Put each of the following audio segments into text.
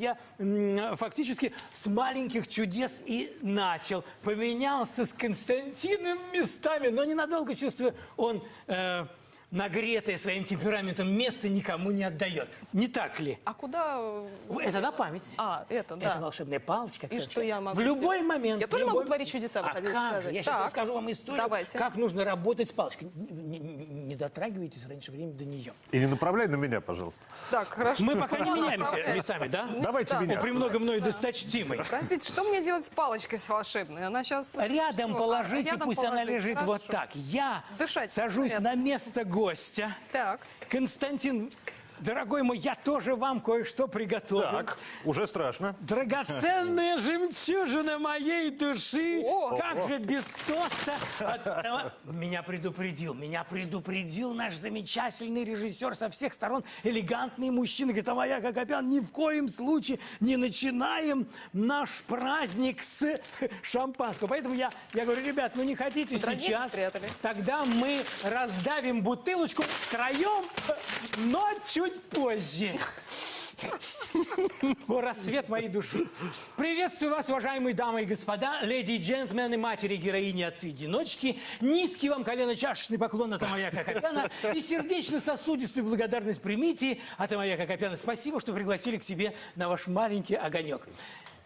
Я фактически с маленьких чудес и начал. Поменялся с Константином местами, но ненадолго, чувствую, он нагретое своим темпераментом место никому не отдает. Не так ли? А куда? Это на память. Это, да. Это волшебная палочка. И что я могу в любой сделать? момент. Я тоже могу творить чудеса, вы хотите как же? сказать? Я сейчас расскажу вам историю, Давайте. как нужно работать с палочкой. Не дотрагивайтесь раньше времени до нее. И не направляй на меня, пожалуйста. Так, хорошо. Мы пока не меняемся местами, да? Давайте да. меняться. Премного мною досточтимый. Простите, что мне делать с палочкой с волшебной? Она сейчас... Рядом положите, Рядом пусть она положить. лежит Хорошо. вот так. Я Дышать сажусь приятно. на место гостя. Так. Константин, дорогой мой, я тоже вам кое-что приготовил. Так, уже страшно. Драгоценная жемчужина моей души. О! Как же без тоста. Меня предупредил наш замечательный режиссер со всех сторон, элегантный мужчина. Говорит, Амаяк Акопян, ни в коем случае не начинаем наш праздник с шампанского. Поэтому я говорю, ребят, ну не хотите Дорогие сейчас, спрятали. тогда мы раздавим бутылочку втроем, но чуть позже. О, рассвет моей души. Приветствую вас, уважаемые дамы и господа, леди и джентльмены, матери, героини, отцы-одиночки. Низкий вам колено-чашечный поклон от Амаяка Акопяна и сердечно-сосудистую благодарность примите от Амаяка Акопяна. Спасибо, что пригласили к себе на ваш маленький огонек.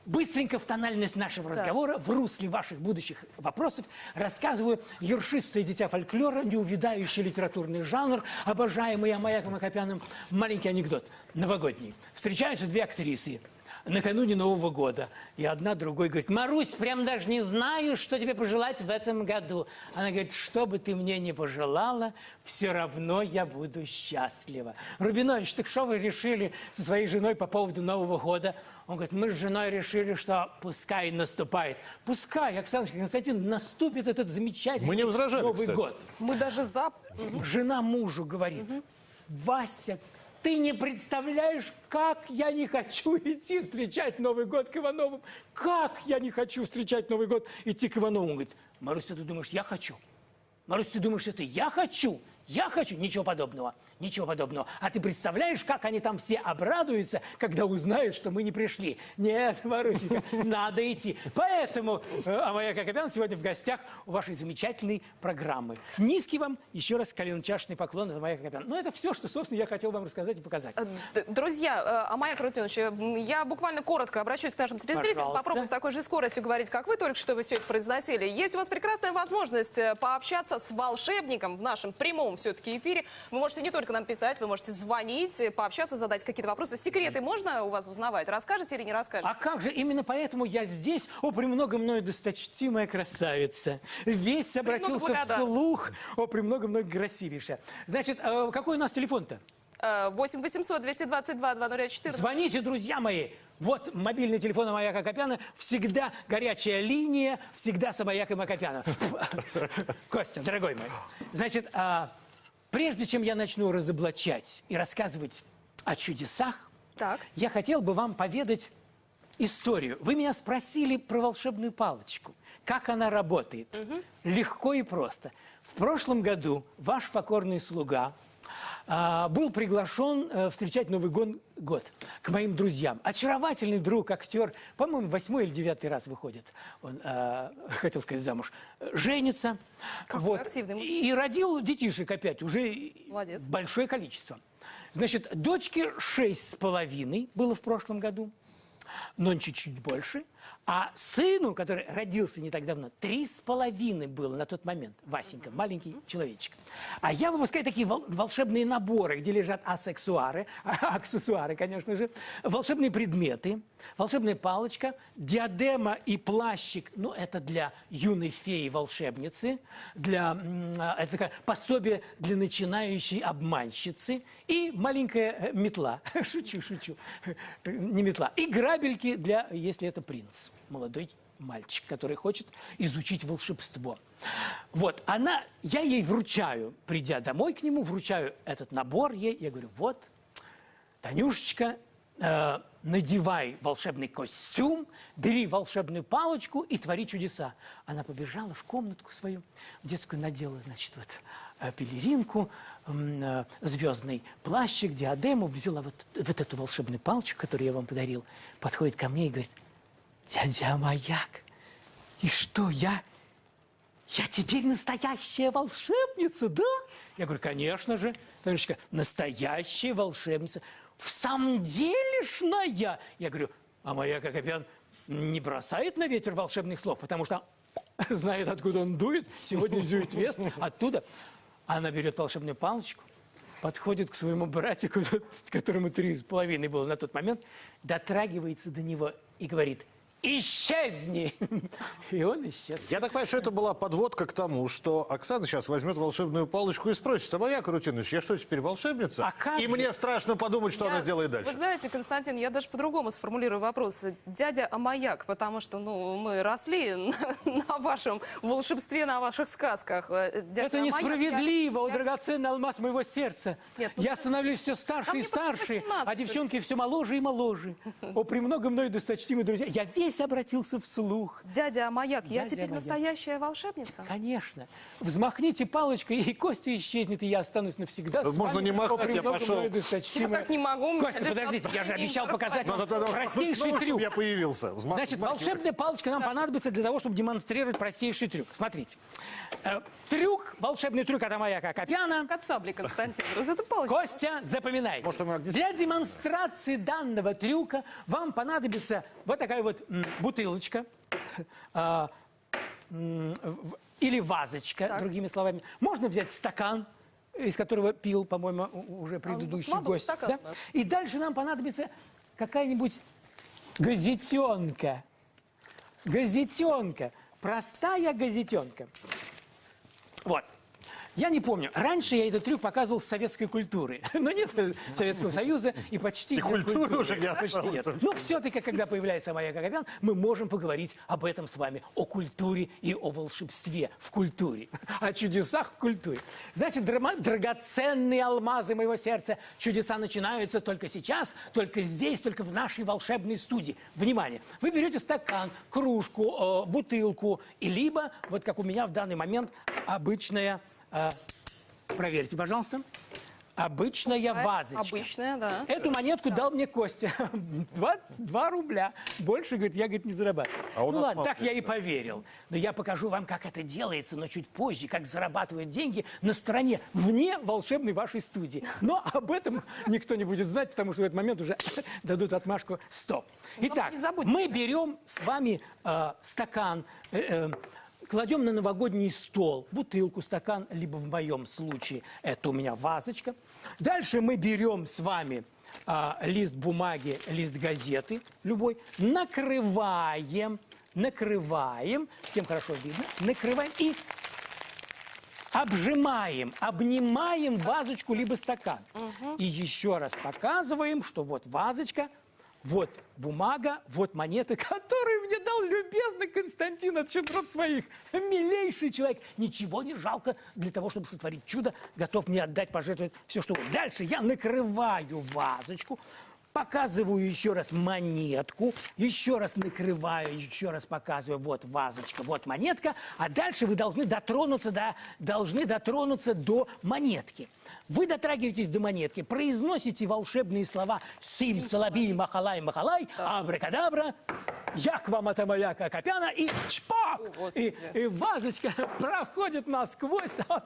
Быстренько в тональность нашего разговора, в русле ваших будущих вопросов, рассказываю ершистое дитя фольклора, неувядающий литературный жанр, обожаемый Амаяком Акопяном. Маленький анекдот, новогодний. Встречаются две актрисы накануне Нового года. И одна другой говорит, Марусь, прям даже не знаю, что тебе пожелать в этом году. Она говорит, что бы ты мне не пожелала, все равно я буду счастлива. Рубинович, так что вы решили со своей женой по поводу Нового года? Он говорит, мы с женой решили, что пускай наступает. Пускай, Оксаночка, Константин, наступит этот замечательный Мы не возражали, Новый кстати. год. Мы даже за... Жена мужу говорит, Вася, ты не представляешь, как я не хочу идти встречать Новый год к Ивановым. Как я не хочу встречать Новый год идти к Ивановым. Он говорит, Маруся, ты думаешь, я хочу? Маруся, ты думаешь, это я хочу? Я хочу? Ничего подобного. Ничего подобного. А ты представляешь, как они там все обрадуются, когда узнают, что мы не пришли? Нет, Марусенька, надо идти. Поэтому Амаяк Акопян сегодня в гостях у вашей замечательной программы. Низкий вам, еще раз, колено-чашечный поклон от Амаяка Акопяна. Ну, это все, что, собственно, я хотел вам рассказать и показать. Друзья, Амаяк Рутинович, я буквально коротко обращусь к нашим телезрителям. Пожалуйста. Попробуем с такой же скоростью говорить, как вы только что вы все это произносили. Есть у вас прекрасная возможность пообщаться с волшебником в нашем прямом все-таки эфире. Вы можете не только нам писать, вы можете звонить, пообщаться, задать какие-то вопросы. Секреты можно у вас узнавать? Расскажете или не расскажете? А как же, именно поэтому я здесь, о, премного мною досточтимая красавица. Весь обратился вслух, о, премного мною красивейшая. Значит, какой у нас телефон-то? 8 800 222 2014. Звоните, друзья мои. Вот мобильный телефон Амаяка Акопяна. Всегда горячая линия, всегда с Амаяком Акопяном. Костя, дорогой мой. Значит, прежде чем я начну разоблачать и рассказывать о чудесах, Так. я хотел бы вам поведать историю. Вы меня спросили про волшебную палочку. Как она работает? Легко и просто. В прошлом году ваш покорный слуга был приглашен встречать Новый год к моим друзьям. Очаровательный друг, актер, по-моему, 8-й или 9-й раз выходит. Он, хотел сказать, замуж. Женится. Какой активный мужчина. И родил детишек опять, уже Молодец. большое количество. Значит, дочке 6,5 было в прошлом году, но чуть-чуть больше. А сыну, который родился не так давно, 3,5 было на тот момент. Васенька, маленький человечек. А я выпускаю такие волшебные наборы, где лежат асексуары, аксессуары, конечно же, волшебные предметы, волшебная палочка, диадема и плащик. Ну, это для юной феи-волшебницы, это такое пособие для начинающей обманщицы и маленькая метла. Шучу. Не метла. И грабельки для, если это принц. Молодой мальчик, который хочет изучить волшебство. Вот, я ей вручаю, придя домой к нему, вручаю этот набор ей, я говорю, вот, Танюшечка, надевай волшебный костюм, бери волшебную палочку и твори чудеса. Она побежала в комнатку свою, детскую, надела, значит, вот пелеринку, звездный плащик, диадему, взяла вот эту волшебную палочку, которую я вам подарил, подходит ко мне и говорит: дядя Маяк, и что, я теперь настоящая волшебница, да? Я говорю: конечно же, Танечка, настоящая волшебница. В самом делешная? Я говорю: а Маяк Акопян не бросает на ветер волшебных слов, потому что знает, откуда он дует. Сегодня зюит вест, оттуда. Она берет волшебную палочку, подходит к своему братику, которому 3,5 было на тот момент, дотрагивается до него и говорит: исчезни! И он исчез. Я так понимаю, что это была подводка к тому, что Оксана сейчас возьмет волшебную палочку и спросит: а Маяк Рутинович, я что, теперь волшебница? А как и же? мне страшно подумать, что она сделает дальше. Вы знаете, Константин, я даже по-другому сформулирую вопрос. Дядя Амаяк, потому что мы росли на вашем волшебстве, на ваших сказках. Дядя Это Амаяк, несправедливо, о драгоценный алмаз моего сердца. Нет, Я становлюсь все старше Там и мне просто старше, 18. а девчонки все моложе и моложе. О, премного мною досточтимые друзья, я весь обратился вслух. Дядя Амаяк, я Дядя теперь Амаяк. настоящая волшебница? Конечно. Взмахните палочкой, и Костя исчезнет, и я останусь навсегда с Можно вами. не махать, О, я премного пошел. мною Я досточтимые. так не могу. у меня Костя, лежат подождите, я же обещал телевизор. показать вам простейший Снова, трюк. чтобы я появился. Значит, волшебная палочка нам понадобится для того, чтобы демонстрировать простейший трюк. Смотрите. Волшебный трюк от Амаяка Акопяна. От сабли, Константин. Вот это палочка. Костя, запоминайте. Может, мы огнем- Для демонстрации данного трюка вам понадобится вот такая вот бутылочка или вазочка, другими словами. Можно взять стакан, из которого пил, по-моему, уже предыдущий с водой гость. стакан Да? у нас. И дальше нам понадобится какая-нибудь газетенка. Газетенка. Простая газетенка. Вот. Я не помню. Раньше я этот трюк показывал с советской культуры. Но нет Советского Союза и почти нет культуры уже не Почти осталось. нет. Но все-таки, когда появляется Маяк Акопян, мы можем поговорить об этом с вами. О культуре и о волшебстве в культуре. О чудесах в культуре. Значит, драгоценные алмазы моего сердца. Чудеса начинаются только сейчас, только здесь, только в нашей волшебной студии. Внимание! Вы берете стакан, кружку, бутылку, и либо, вот как у меня в данный момент, обычная... проверьте, пожалуйста. Обычная вазочка. Обычная, да. Эту монетку дал мне Костя. 22 рубля. Больше, говорит, я, говорит, не зарабатываю. А у Ну нас ладно, мало так я и поверил. Но я покажу вам, как это делается, но чуть позже, как зарабатывают деньги на стороне, вне волшебной вашей студии. Но об этом никто не будет знать, потому что в этот момент уже дадут отмашку «стоп». Итак, не забудьте. мы берем с вами стакан, кладем на новогодний стол бутылку, стакан, либо в моем случае это у меня вазочка. Дальше мы берем с вами лист бумаги, лист газеты любой, накрываем, всем хорошо видно, накрываем и обжимаем, обнимаем вазочку либо стакан. И еще раз показываем, что вот вазочка, вот бумага, вот монеты, которые мне дал любезно Константин от щедрот своих. Милейший человек. Ничего не жалко для того, чтобы сотворить чудо. Готов мне отдать, пожертвовать все, что угодно. Дальше я накрываю вазочку, показываю еще раз монетку, еще раз накрываю, еще раз показываю, вот вазочка, вот монетка, а дальше вы должны дотронуться до монетки. Вы дотрагиваетесь до монетки, произносите волшебные слова «Сим, салаби, махалай, махалай», «Абракадабра», «Я к вам от Амаяка Акопяна» и «Чпок!» О, Господи. И вазочка проходит насквозь. А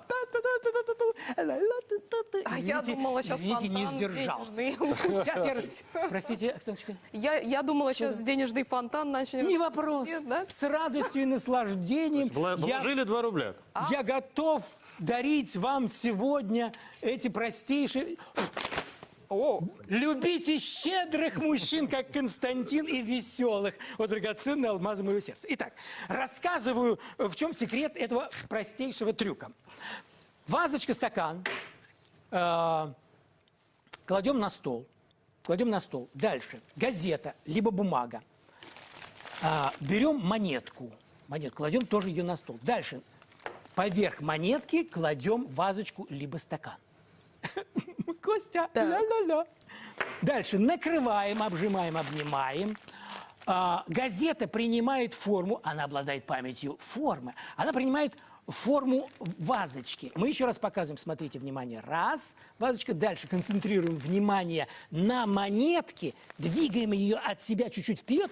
я думала, сейчас Извините, не фонтан сдержался. денежный. Сейчас я Простите, Оксаночка. Я думала, сейчас денежный фонтан начнем. Не вопрос. Нет, да? С радостью и наслаждением Вложили 2 рубля. я готов дарить вам сегодня эти простейшие... О, Любите щедрых мужчин, как Константин, и веселых. Вот драгоценные алмазы моего сердца. Итак, рассказываю, в чем секрет этого простейшего трюка. Вазочка, стакан кладем на стол. Дальше газета, либо бумага. Берем монетку. Кладем тоже ее на стол. Дальше поверх монетки кладем вазочку, либо стакан. Костя, ля-ля-ля. Дальше накрываем, обжимаем, обнимаем. Газета принимает форму, она обладает памятью формы. Она принимает форму вазочки. Мы еще раз показываем, смотрите, внимание, раз, вазочка, дальше концентрируем внимание на монетке, двигаем ее от себя чуть-чуть вперед,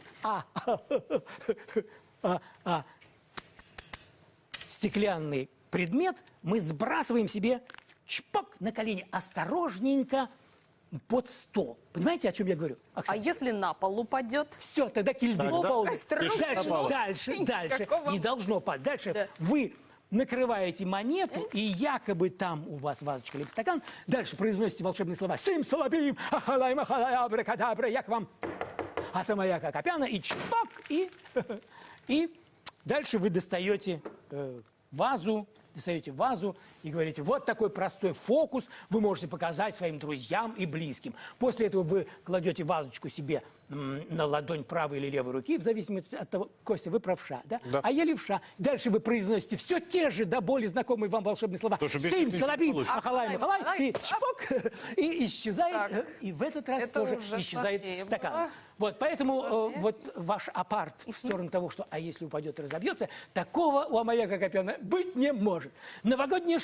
стеклянный предмет мы сбрасываем себе чпок на колени, осторожненько под стол. Понимаете, о чем я говорю, А Оксана? если на пол упадет? Все, тогда кильбит. Тогда Осторожно. Дальше, Какого? не должно падать. Дальше Да. вы накрываете монету, и якобы там у вас вазочка либо стакан, дальше произносите волшебные слова «Сим салабим, ахалай махалай абракадабра, я к вам, ата моя копяна», и чпок, и дальше вы достаете вазу и говорите, вот такой простой фокус вы можете показать своим друзьям и близким. После этого вы кладете вазочку себе на ладонь правой или левой руки, в зависимости от того, Костя, вы правша, да? Да. А я левша. Дальше вы произносите все те же, до боли знакомые вам волшебные слова. Потому что без Сим, них не салабим, получится. ахалай, махалай, и чпок, и исчезает, Так. и в этот раз Это тоже уже исчезает сложнее стакан. было. Вот, поэтому вот ваш апарт в сторону того, что, а если упадет и разобьется, такого у Амаяка Копяна быть не может. Новогодняя шутка.